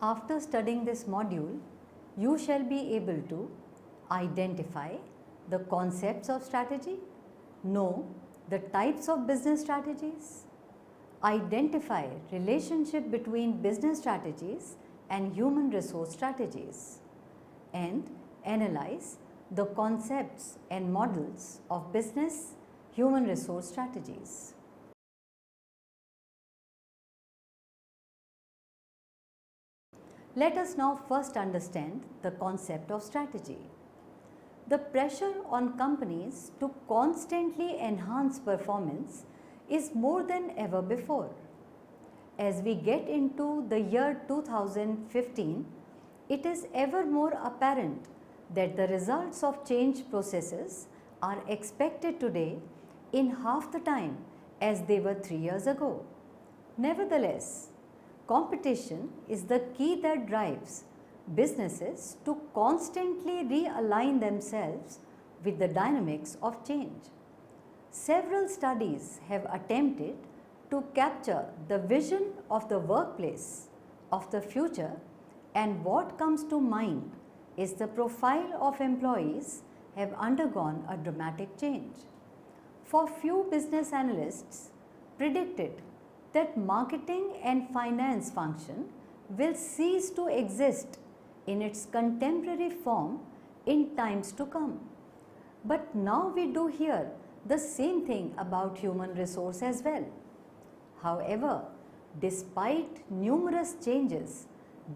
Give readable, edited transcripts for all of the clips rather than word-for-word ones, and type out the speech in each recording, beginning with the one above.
After studying this module, you shall be able to identify the concepts of strategy, know the types of business strategies, identify relationship between business strategies and human resource strategies, and analyze the concepts and models of business human resource strategies. Let us now first understand the concept of strategy. The pressure on companies to constantly enhance performance is more than ever before. As we get into the year 2015, it is ever more apparent that the results of change processes are expected today in half the time as they were 3 years ago. Nevertheless, competition is the key that drives businesses to constantly realign themselves with the dynamics of change. Several studies have attempted to capture the vision of the workplace of the future, and what comes to mind is the profile of employees have undergone a dramatic change. For few business analysts predicted that marketing and finance function will cease to exist in its contemporary form in times to come. But now we do hear the same thing about human resource as well. However, despite numerous changes,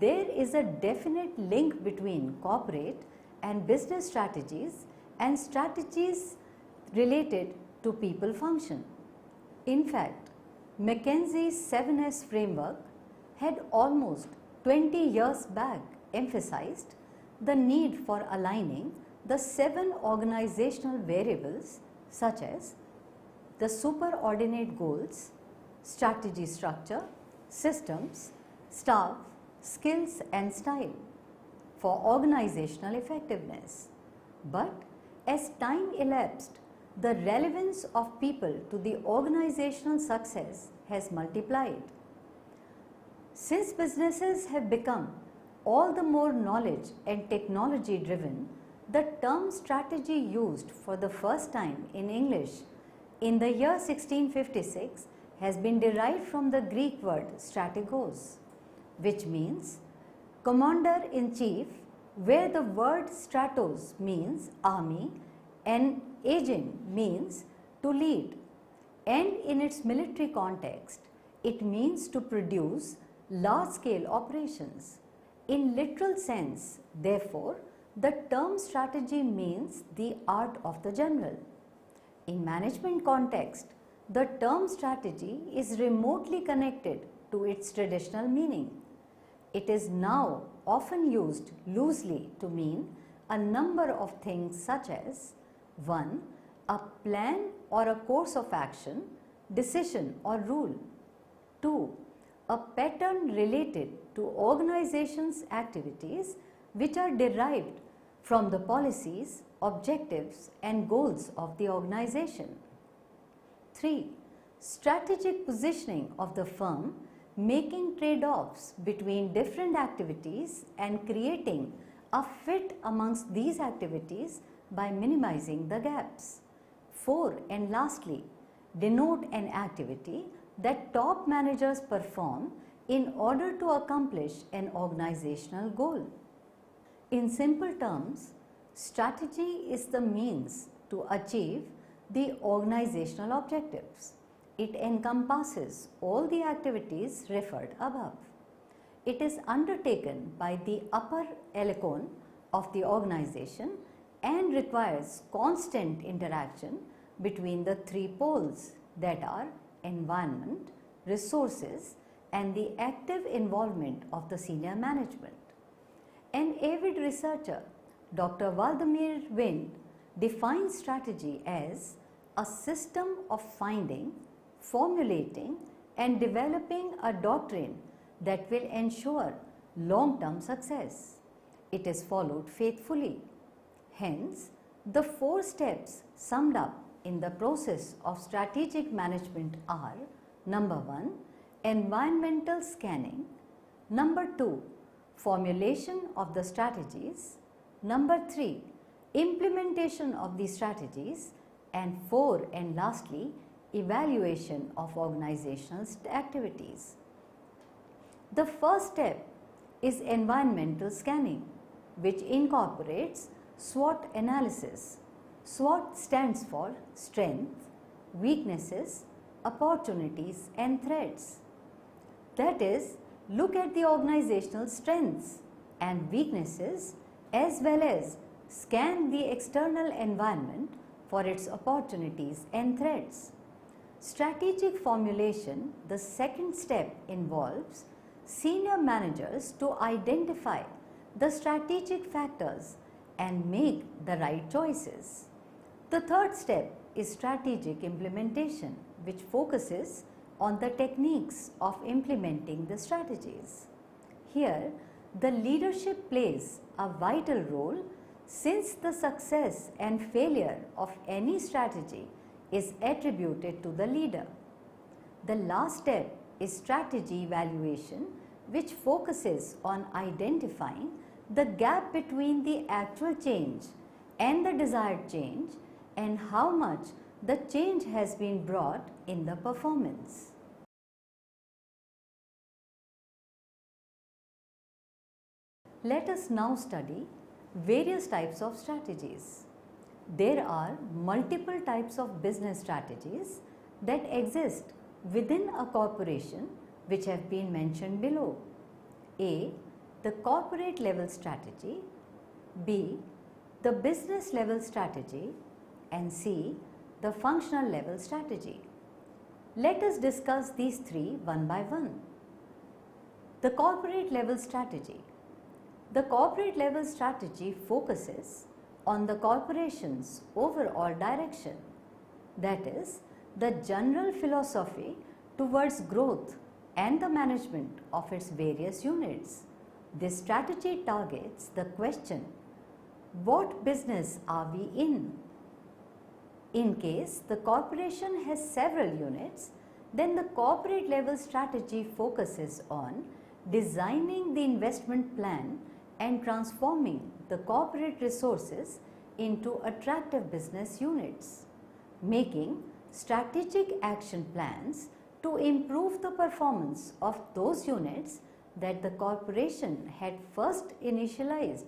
there is a definite link between corporate and business strategies and strategies related to people function. In fact, McKinsey's 7S framework had almost 20 years back emphasized the need for aligning the 7 organizational variables such as the superordinate goals, strategy structure, systems, staff, skills and style for organizational effectiveness. But as time elapsed, the relevance of people to the organizational success has multiplied. Since businesses have become all the more knowledge and technology driven, the term strategy used for the first time in English in the year 1656 has been derived from the Greek word strategos, which means commander-in-chief, where the word stratos means army and agent means to lead, and in its military context it means to produce large-scale operations. In literal sense, therefore, the term strategy means the art of the general. In management context, the term strategy is remotely connected to its traditional meaning. It is now often used loosely to mean a number of things such as 1. A plan or a course of action, decision or rule. 2. A pattern related to organization's activities which are derived from the policies, objectives and goals of the organization. 3. Strategic positioning of the firm, making trade-offs between different activities and creating a fit amongst these activities by minimizing the gaps. 4. And lastly, denote an activity that top managers perform in order to accomplish an organizational goal. In simple terms, strategy is the means to achieve the organizational objectives. It encompasses all the activities referred above. It is undertaken by the upper echelon of the organization and requires constant interaction between the 3 poles, that are environment, resources and the active involvement of the senior management. An avid researcher, Dr. Vladimir Wind, defines strategy as a system of finding, formulating and developing a doctrine that will ensure long-term success. It is followed faithfully. Hence, the 4 steps summed up in the process of strategic management are: number 1, environmental scanning; number 2, formulation of the strategies. Number 3, implementation of the strategies. And 4, and lastly, evaluation of organizational activities. The first step is environmental scanning, which incorporates SWOT analysis. SWOT stands for strengths, weaknesses, opportunities and threats. That is, look at the organizational strengths and weaknesses as well as scan the external environment for its opportunities and threats. Strategic formulation, the second step, involves senior managers to identify the strategic factors and make the right choices. The third step is strategic implementation, which focuses on the techniques of implementing the strategies. Here, the leadership plays a vital role since the success and failure of any strategy is attributed to the leader. The last step is strategy evaluation, which focuses on identifying the gap between the actual change and the desired change and how much the change has been brought in the performance. Let us now study various types of strategies. There are multiple types of business strategies that exist within a corporation, which have been mentioned below. A, the corporate level strategy, B, the business level strategy, and C, the functional level strategy. Let us discuss these three one by one. The corporate level strategy. The corporate level strategy focuses on the corporation's overall direction, that is, the general philosophy towards growth and the management of its various units. This strategy targets the question, what business are we in? In case the corporation has several units, then the corporate level strategy focuses on designing the investment plan and transforming the corporate resources into attractive business units, making strategic action plans to improve the performance of those units that the corporation had first initialized,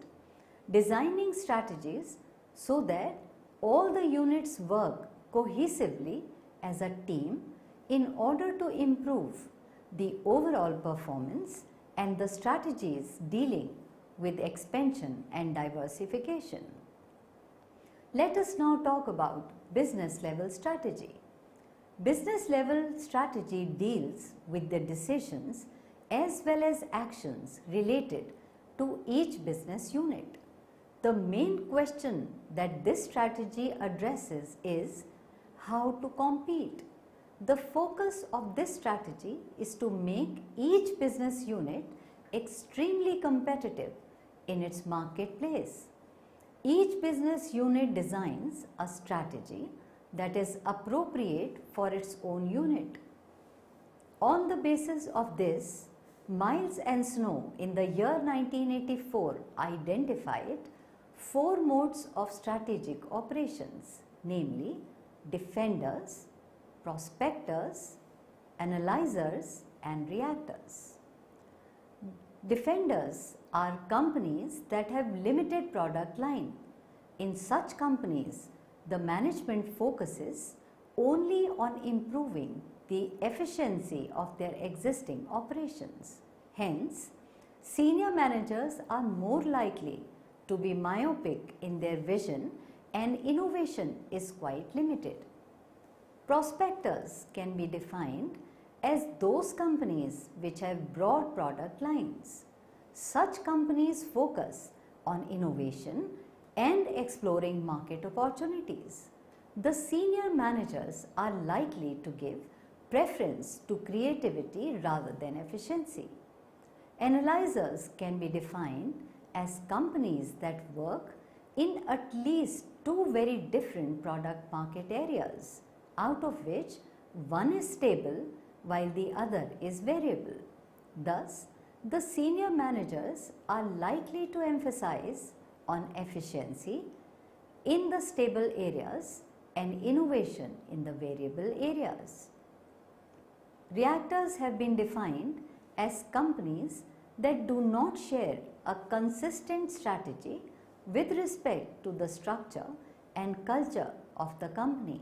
designing strategies so that all the units work cohesively as a team in order to improve the overall performance, and the strategies dealing with expansion and diversification. Let us now talk about business level strategy. Business level strategy deals with the decisions as well as actions related to each business unit. The main question that this strategy addresses is how to compete. The focus of this strategy is to make each business unit extremely competitive in its marketplace. Each business unit designs a strategy that is appropriate for its own unit. On the basis of this, Miles and Snow in the year 1984 identified 4 modes of strategic operations, namely defenders, prospectors, analyzers and reactors. Defenders are companies that have limited product line. In such companies, the management focuses only on improving the efficiency of their existing operations. Hence, senior managers are more likely to be myopic in their vision and innovation is quite limited. Prospectors can be defined as those companies which have broad product lines. Such companies focus on innovation and exploring market opportunities. The senior managers are likely to give preference to creativity rather than efficiency. Analyzers can be defined as companies that work in at least 2 very different product market areas, out of which one is stable while the other is variable. Thus, The senior managers are likely to emphasize on efficiency in the stable areas and innovation in the variable areas. Reactors have been defined as companies that do not share a consistent strategy with respect to the structure and culture of the company.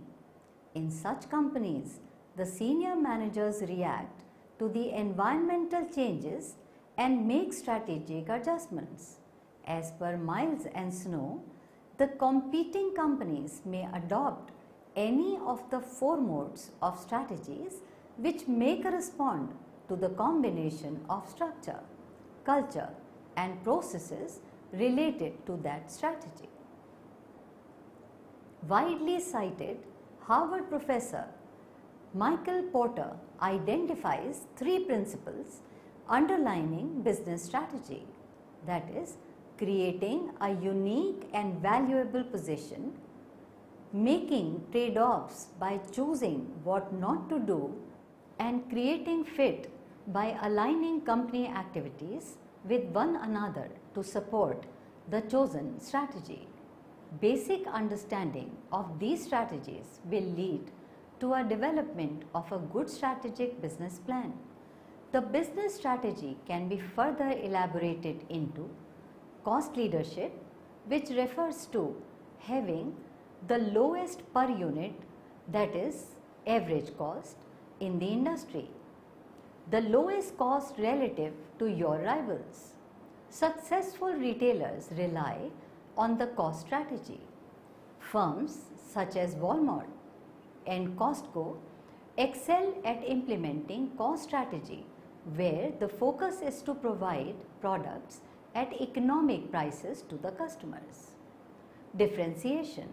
In such companies, the senior managers react to the environmental changes and make strategic adjustments. As per Miles and Snow, the competing companies may adopt any of the four modes of strategies which may correspond to the combination of structure, culture and processes related to that strategy. Widely cited Harvard professor Michael Porter identifies three principles underlining business strategy, that is, creating a unique and valuable position, making trade-offs by choosing what not to do, and creating fit by aligning company activities with one another to support the chosen strategy. Basic understanding of these strategies will lead to a development of a good strategic business plan. The business strategy can be further elaborated into cost leadership, which refers to having the lowest per unit, that is average cost, in the industry, the lowest cost relative to your rivals. Successful retailers rely on the cost strategy. Firms such as Walmart and Costco excel at implementing cost strategy, where the focus is to provide products at economic prices to the customers. Differentiation.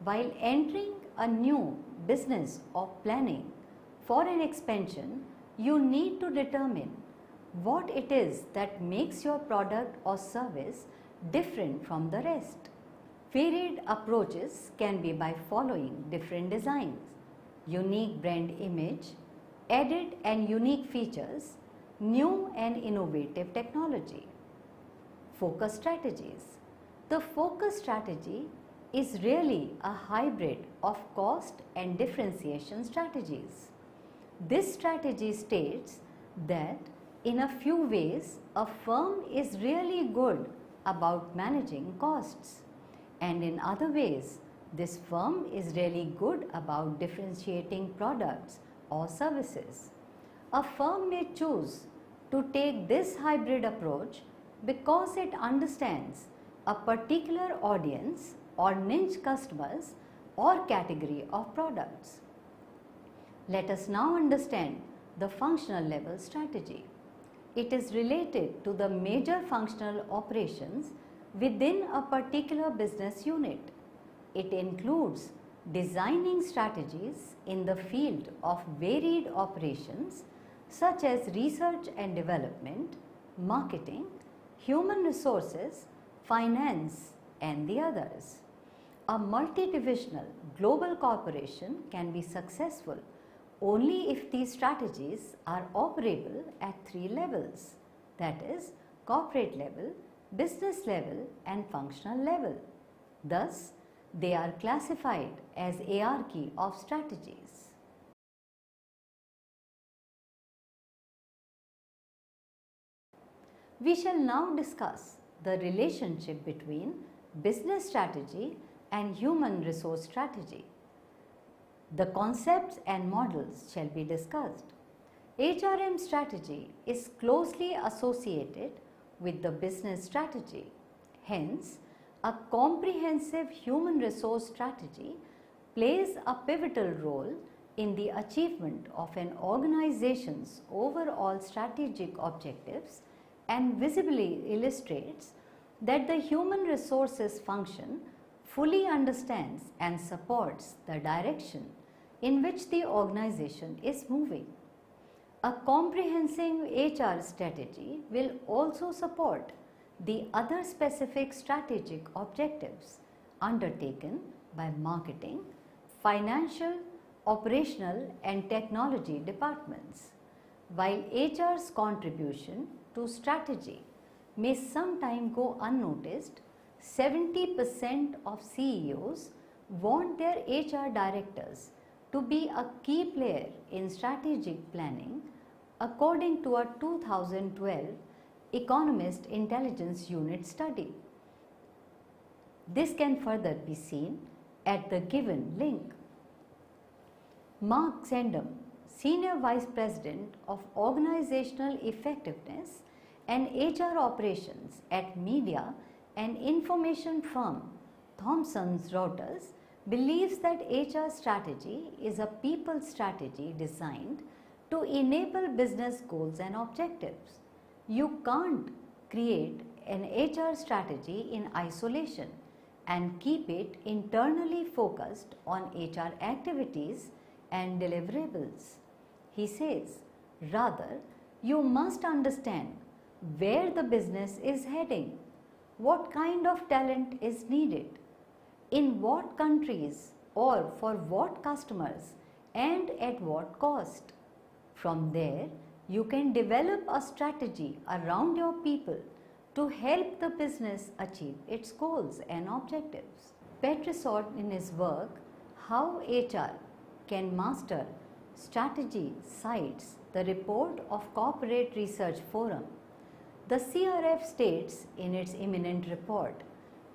While entering a new business or planning for an expansion, you need to determine what it is that makes your product or service different from the rest. Varied approaches can be by following different designs, unique brand image, added and unique features, new and innovative technology. Focus strategies. The focus strategy is really a hybrid of cost and differentiation strategies. This strategy states that in a few ways a firm is really good about managing costs, and in other ways this firm is really good about differentiating products or services. A firm may choose to take this hybrid approach because it understands a particular audience or niche customers or category of products. Let us now understand the functional level strategy. It is related to the major functional operations within a particular business unit. It includes designing strategies in the field of varied operations such as research and development, marketing, human resources, finance, and the others. A multi-divisional global corporation can be successful only if these strategies are operable at three levels, that is, corporate level, business level, and functional level. Thus, they are classified as hierarchy of strategies. We shall now discuss the relationship between business strategy and human resource strategy. The concepts and models shall be discussed. HRM strategy is closely associated with the business strategy. Hence, a comprehensive human resource strategy plays a pivotal role in the achievement of an organization's overall strategic objectives and visibly illustrates that the human resources function fully understands and supports the direction in which the organization is moving. A comprehensive HR strategy will also support the other specific strategic objectives undertaken by marketing, financial, operational and technology departments. while HR's contribution to strategy may sometimes go unnoticed, 70% of CEOs want their HR directors to be a key player in strategic planning, according to a 2012 Economist Intelligence Unit study. This can further be seen at the given link. Mark Zendam, Senior Vice President of Organizational Effectiveness and HR Operations at media and information firm Thomson Reuters, believes that HR strategy is a people strategy designed to enable business goals and objectives. You can't create an HR strategy in isolation and keep it internally focused on HR activities and deliverables. He says, rather, you must understand where the business is heading, what kind of talent is needed, in what countries or for what customers, and at what cost. From there, you can develop a strategy around your people to help the business achieve its goals and objectives. Petrisot, in his work, How HR Can Master Strategy, cites the report of Corporate Research Forum. The CRF states in its imminent report,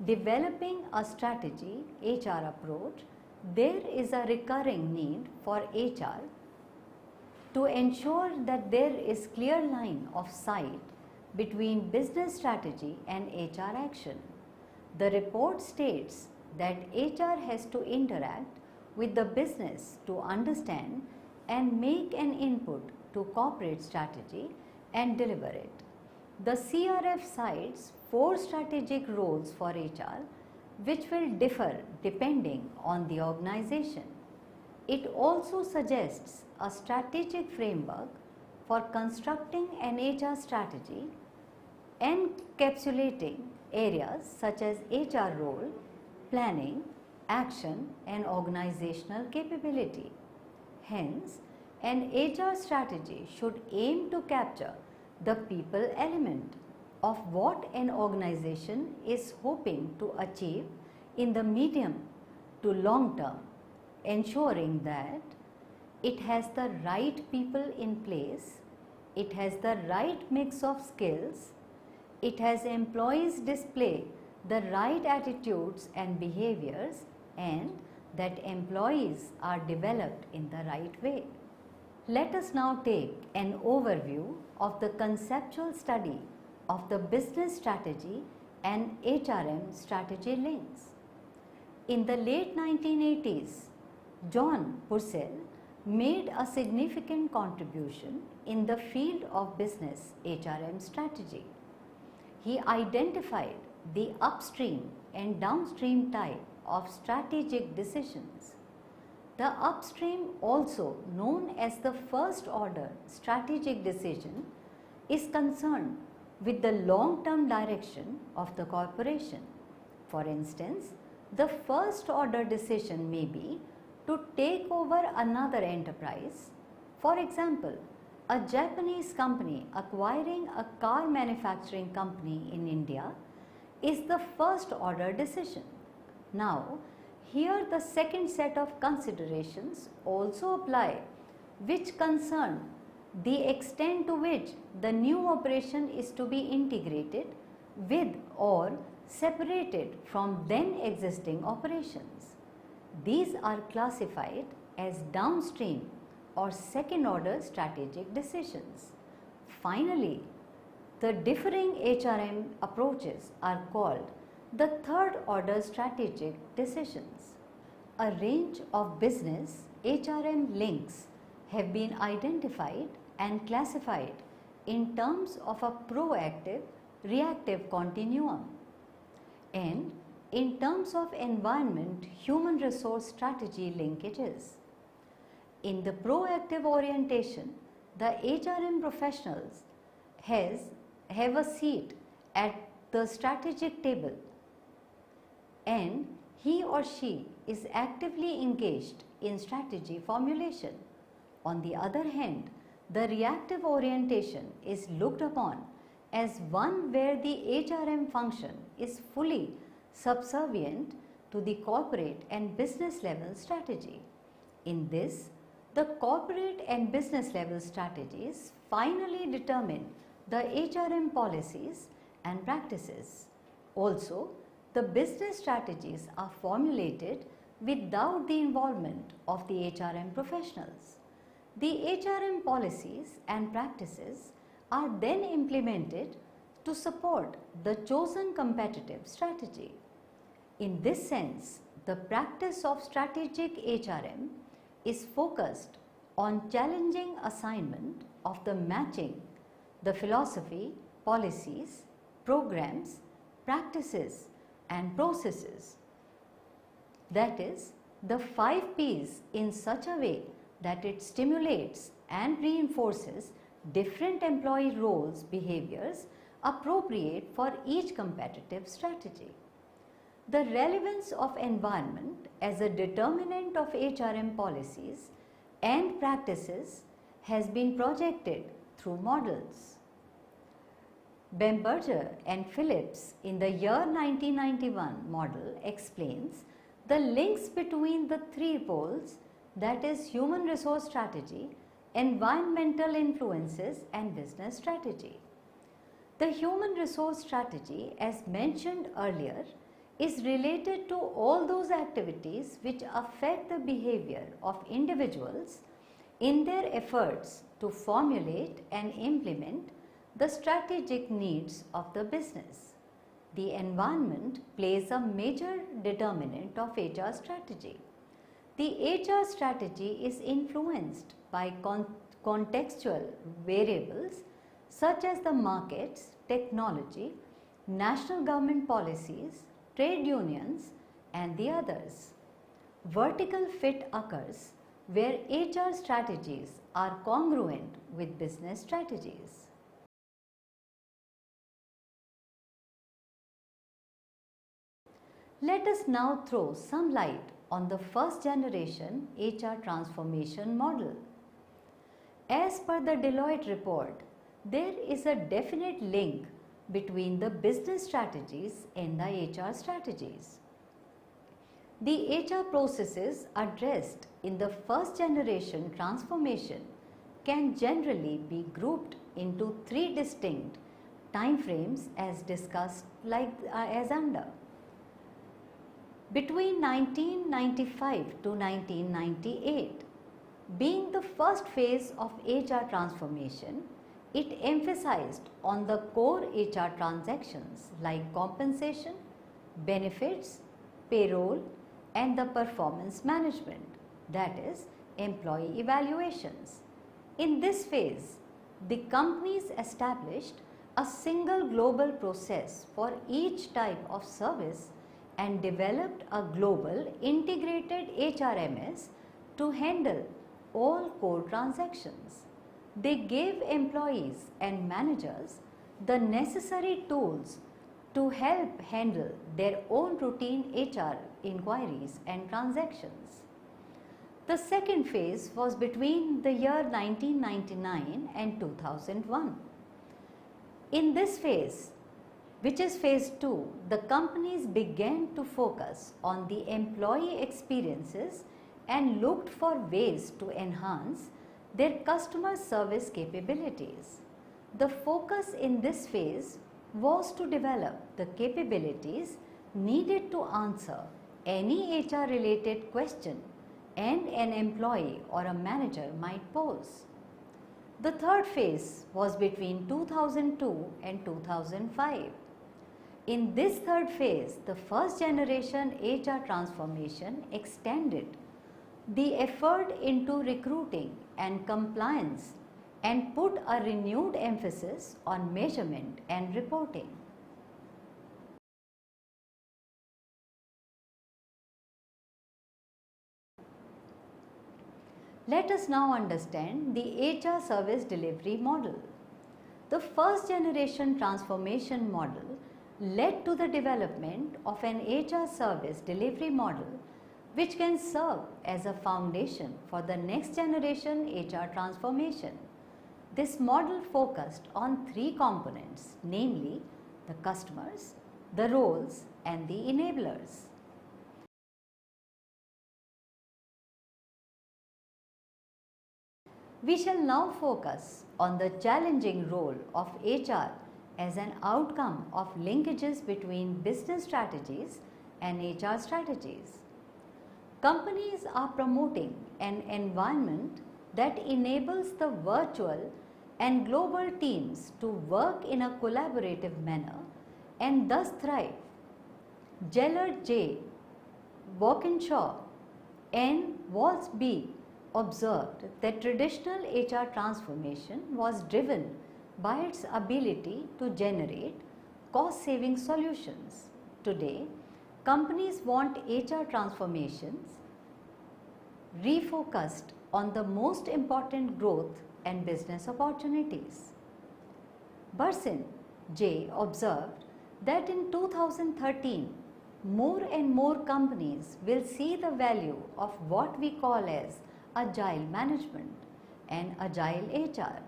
developing a strategy HR approach, there is a recurring need for HR to ensure that there is clear line of sight between business strategy and HR action. The report states that HR has to interact with the business to understand and make an input to corporate strategy and deliver it. The CRF cites 4 strategic roles for HR which will differ depending on the organization. It also suggests a strategic framework for constructing an HR strategy, encapsulating areas such as HR role, planning, action and organizational capability. Hence, an HR strategy should aim to capture the people element of what an organization is hoping to achieve in the medium to long term, ensuring that it has the right people in place, it has the right mix of skills, it has employees display the right attitudes and behaviors, and that employees are developed in the right way. Let us now take an overview of the conceptual study of the business strategy and HRM strategy links. In the late 1980s, John Purcell made a significant contribution in the field of business HRM strategy. He identified the upstream and downstream type of strategic decisions. The upstream, also known as the first order strategic decision, is concerned with the long-term direction of the corporation. For instance, the first order decision may be to take over another enterprise. For example, a Japanese company acquiring a car manufacturing company in India is the first order decision. Now, here the second set of considerations also apply, which concern the extent to which the new operation is to be integrated with or separated from then existing operations. These are classified as downstream or second order strategic decisions. Finally, the differing HRM approaches are called the third order strategic decisions. A range of business HRM links have been identified and classified in terms of a proactive reactive continuum and in terms of environment human resource strategy linkages. In the proactive orientation, the HRM professionals have a seat at the strategic table and he or she is actively engaged in strategy formulation. On the other hand, The reactive orientation is looked upon as one where the HRM function is fully subservient to the corporate and business level strategy. In this, the corporate and business level strategies finally determine the HRM policies and practices. Also, the business strategies are formulated without the involvement of the HRM professionals. The HRM policies and practices are then implemented to support the chosen competitive strategy. In this sense, the practice of strategic HRM is focused on challenging assignment of the matching the philosophy, policies, programs, practices and processes. That is, the 5 P's in such a way that it stimulates and reinforces different employee roles, behaviors appropriate for each competitive strategy. The relevance of environment as a determinant of HRM policies and practices has been projected through models. Bamberger and Phillips in the year 1991 model explains the links between the 3 poles, that is human resource strategy, environmental influences and business strategy. The human resource strategy, as mentioned earlier, is related to all those activities which affect the behavior of individuals in their efforts to formulate and implement the strategic needs of the business. The environment plays a major determinant of HR strategy. The HR strategy is influenced by contextual variables such as the markets, technology, national government policies, trade unions and the others. Vertical fit occurs where HR strategies are congruent with business strategies. Let us now throw some light on the first generation HR transformation model. As per the Deloitte report, there is a definite link between the business strategies and the HR strategies. The HR processes addressed in the first generation transformation can generally be grouped into 3 distinct time frames as discussed as under. Between 1995 to 1998, being the first phase of HR transformation, it emphasized on the core HR transactions like compensation, benefits, payroll and the performance management, that is, employee evaluations. In this phase, the companies established a single global process for each type of service and developed a global integrated HRMS to handle all core transactions. They gave employees and managers the necessary tools to help handle their own routine HR inquiries and transactions. The second phase was between the year 1999 and 2001. In this phase, which is phase 2, the companies began to focus on the employee experiences and looked for ways to enhance their customer service capabilities. The focus in this phase was to develop the capabilities needed to answer any HR related question and an employee or a manager might pose. The third phase was between 2002 and 2005. In this third phase, the first generation HR transformation extended the effort into recruiting and compliance and put a renewed emphasis on measurement and reporting. Let us now understand the HR service delivery model. The first generation transformation model led to the development of an HR service delivery model which can serve as a foundation for the next generation HR transformation. This model focused on three components, namely the customers, the roles, and the enablers. We shall now focus on the challenging role of HR as an outcome of linkages between business strategies and HR strategies. Companies are promoting an environment that enables the virtual and global teams to work in a collaborative manner and thus thrive. Gellert J. Walkinshaw and Walsh B. observed that traditional HR transformation was driven by its ability to generate cost-saving solutions. Today, companies want HR transformations refocused on the most important growth and business opportunities. Bursin J. observed that in 2013, more and more companies will see the value of what we call as agile management and agile HR.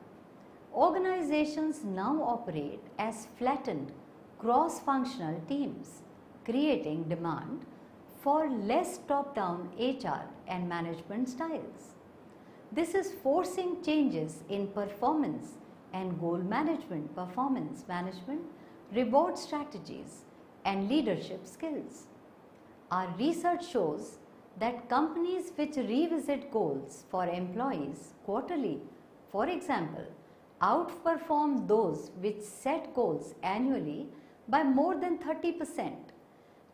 Organizations now operate as flattened cross-functional teams, creating demand for less top-down HR and management styles. This is forcing changes in performance and goal management, performance management, reward strategies, and leadership skills. Our research shows that companies which revisit goals for employees quarterly, for example, outperform those which set goals annually by more than 30%.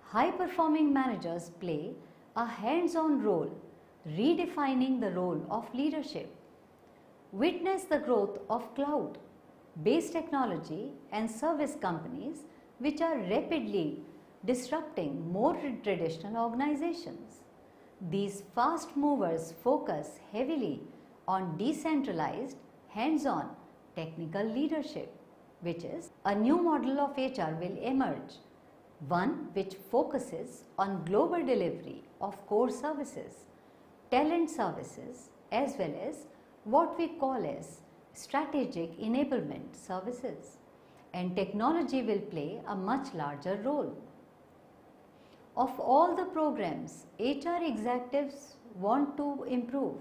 High-performing managers play a hands-on role, redefining the role of leadership. Witness the growth of cloud-based technology and service companies which are rapidly disrupting more traditional organizations. These fast movers focus heavily on decentralized, hands-on technical leadership, which is a new model of HR will emerge, one which focuses on global delivery of core services, talent services, as well as what we call as strategic enablement services, and technology will play a much larger role. Of all the programs HR executives want to improve,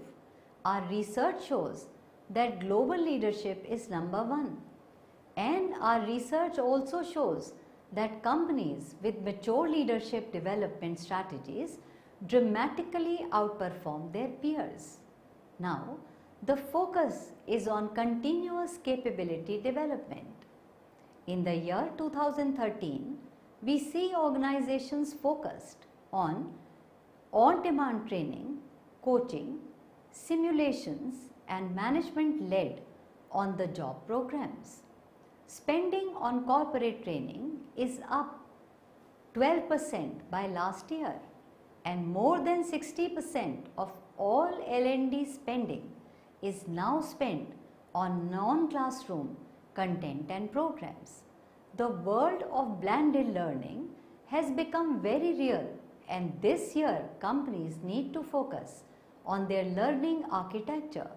our research shows that global leadership is number one. And our research also shows that companies with mature leadership development strategies dramatically outperform their peers. Now, the focus is on continuous capability development. In the year 2013, we see organizations focused on on-demand training, coaching, simulations, and management led on the job programs. Spending on corporate training is up 12% by last year, and more than 60% of all L&D spending is now spent on non-classroom content and programs. The world of blended learning has become very real, and this year companies need to focus on their learning architecture,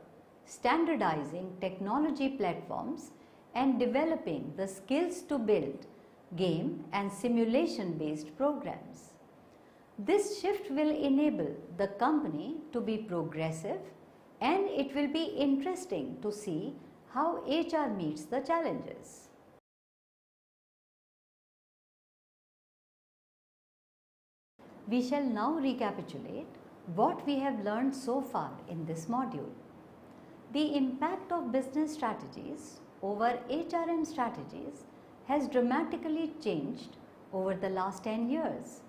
standardizing technology platforms, and developing the skills to build game and simulation based programs. This shift will enable the company to be progressive, and it will be interesting to see how HR meets the challenges. We shall now recapitulate what we have learned so far in this module. The impact of business strategies over HRM strategies has dramatically changed over the last 10 years.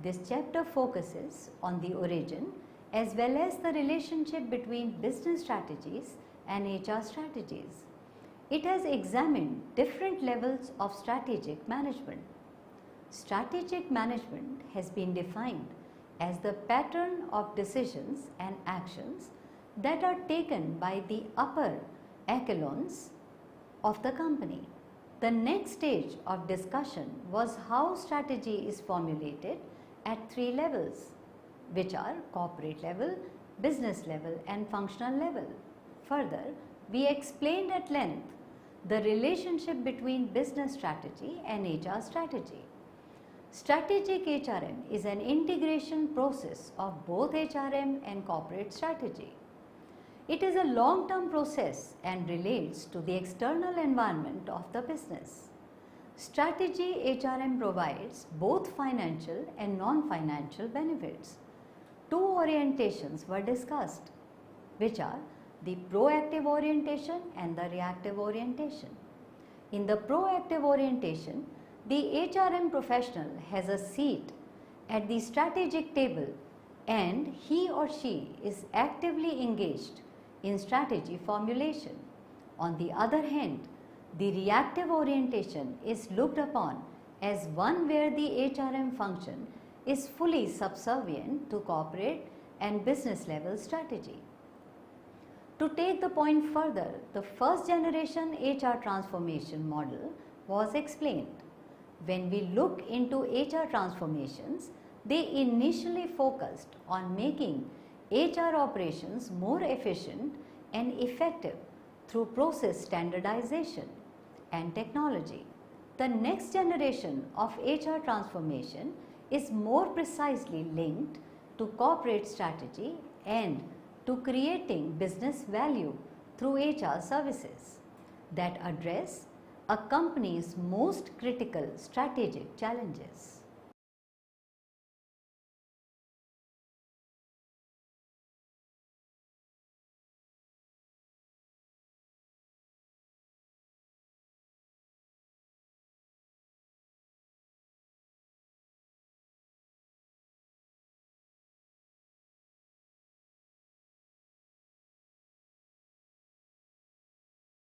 This chapter focuses on the origin as well as the relationship between business strategies and HR strategies. It has examined different levels of strategic management. Strategic management has been defined as the pattern of decisions and actions that are taken by the upper echelons of the company. The next stage of discussion was how strategy is formulated at three levels, which are corporate level, business level, and functional level. Further, we explained at length the relationship between business strategy and HR strategy. Strategic HRM is an integration process of both HRM and corporate strategy. It is a long-term process and relates to the external environment of the business. Strategy HRM provides both financial and non-financial benefits. Two orientations were discussed, which are the proactive orientation and the reactive orientation. In the proactive orientation, the HRM professional has a seat at the strategic table and he or she is actively engaged in strategy formulation. On the other hand, the reactive orientation is looked upon as one where the HRM function is fully subservient to corporate and business level strategy. To take the point further, the first generation HR transformation model was explained. When we look into HR transformations, they initially focused on making HR operations more efficient and effective through process standardization and technology. The next generation of HR transformation is more precisely linked to corporate strategy and to creating business value through HR services that address a company's most critical strategic challenges.